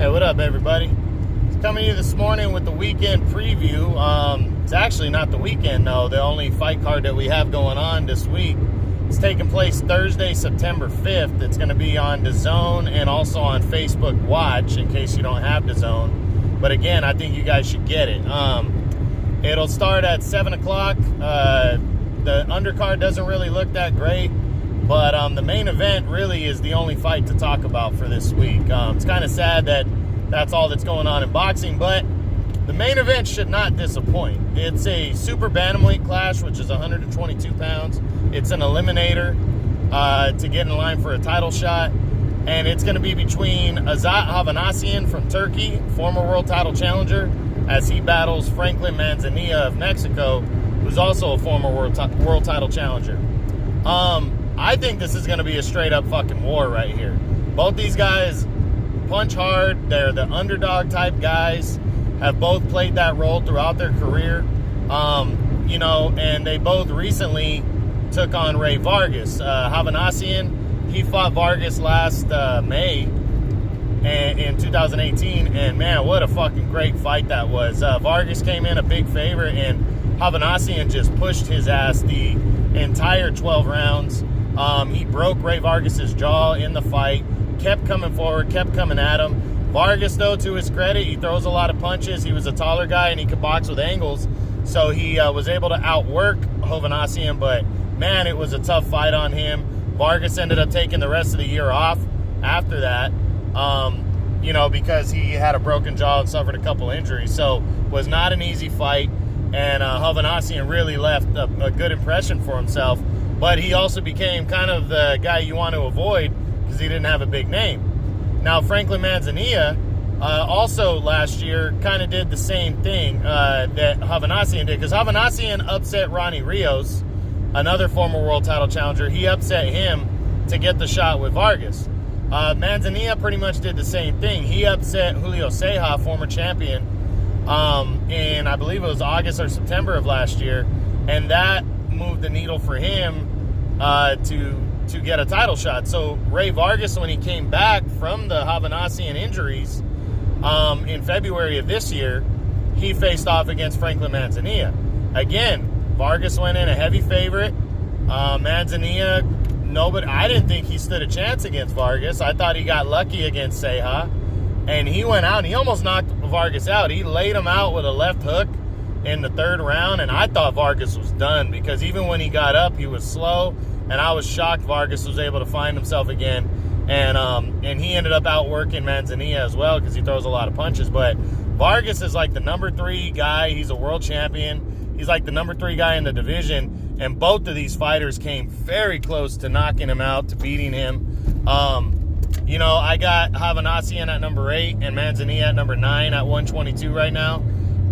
Hey, what up, everybody? Coming to you this morning with the weekend preview. It's actually not the weekend, though. The only fight card that we have going on this week is taking place Thursday, September 5th. It's going to be on DAZN and also on Facebook Watch, in case you don't have DAZN. But again, I think you guys should get it. It'll start at 7 o'clock. The undercard doesn't really look that great. But the main event really is the only fight to talk about for this week. It's kind of sad that that's all that's going on in boxing, but the main event should not disappoint. It's a super bantamweight clash, which is 122 pounds. It's an eliminator to get in line for a title shot. And it's going to be between Azat Hovhannisyan from Turkey, former world title challenger, as he battles Franklin Manzanilla of Mexico, who's also a former world title challenger. I think this is going to be a straight-up fucking war right here. Both these guys punch hard. They're the underdog type guys. Have both played that role throughout their career. And they both recently took on Rey Vargas. Hovhannisyan, he fought Vargas last May in 2018. And, man, what a fucking great fight that was. Vargas came in a big favorite, and Hovhannisyan just pushed his ass the entire 12 rounds. He broke Rey Vargas' jaw in the fight, kept coming forward, kept coming at him. Vargas, though, to his credit, he throws a lot of punches. He was a taller guy, and he could box with angles, so he was able to outwork Hovhannisyan, but, man, it was a tough fight on him. Vargas ended up taking the rest of the year off after that, because he had a broken jaw and suffered a couple injuries, so was not an easy fight, and Hovhannisyan really left a good impression for himself. But he also became kind of the guy you want to avoid because he didn't have a big name. Now, Franklin Manzanilla also last year kind of did the same thing that Hovhannisyan did, because Hovhannisyan upset Ronnie Rios, another former world title challenger. He upset him to get the shot with Vargas. Manzanilla pretty much did the same thing. He upset Julio Ceja, former champion, in I believe it was August or September of last year, and that moved the needle for him to get a title shot. So Rey Vargas, when he came back from the Hovhannisyan injuries in February of this year, he faced off against Franklin Manzanilla. Again, Vargas went in a heavy favorite. Manzanilla, I didn't think he stood a chance against Vargas. I thought he got lucky against Ceja, and he went out and he almost knocked Vargas out. He laid him out with a left hook in the third round, and I thought Vargas was done, because even when he got up, he was slow, and I was shocked Vargas was able to find himself again, and he ended up outworking Manzanilla as well, because he throws a lot of punches. But Vargas is like the number 3 guy. He's a world champion. He's like the number 3 guy in the division, and both of these fighters came very close to knocking him out, to beating him. I got Hovhannisyan at number 8 and Manzanilla at number 9 at 122 right now.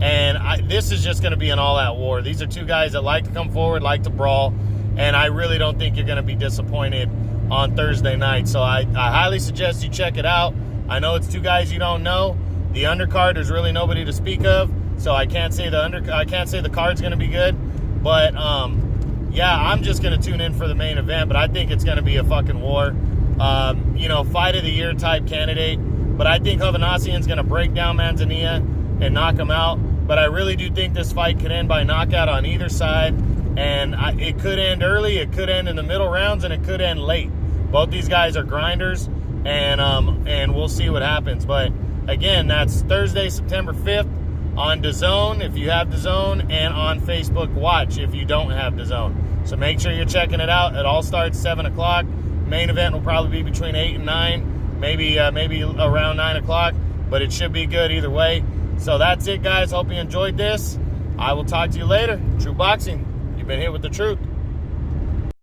And this is just going to be an all-out war. These are two guys that like to come forward, like to brawl, and I really don't think you're going to be disappointed on Thursday night. So I highly suggest you check it out. I know it's two guys you don't know. The undercard, there's really nobody to speak of, so I can't say the card's going to be good. But I'm just going to tune in for the main event. But I think it's going to be a fucking war. Fight of the year type candidate. But I think Hovhannisyan's going to break down Manzanilla and knock him out. But I really do think this fight could end by knockout on either side. And it could end early, it could end in the middle rounds, and it could end late. Both these guys are grinders, and we'll see what happens. But, again, that's Thursday, September 5th on DAZN, if you have DAZN, and on Facebook Watch if you don't have DAZN. So make sure you're checking it out. It all starts 7 o'clock. Main event will probably be between 8 and 9, maybe around 9 o'clock. But it should be good either way. So that's it, guys. Hope you enjoyed this. I will talk to you later. True Boxing, you've been hit with the truth.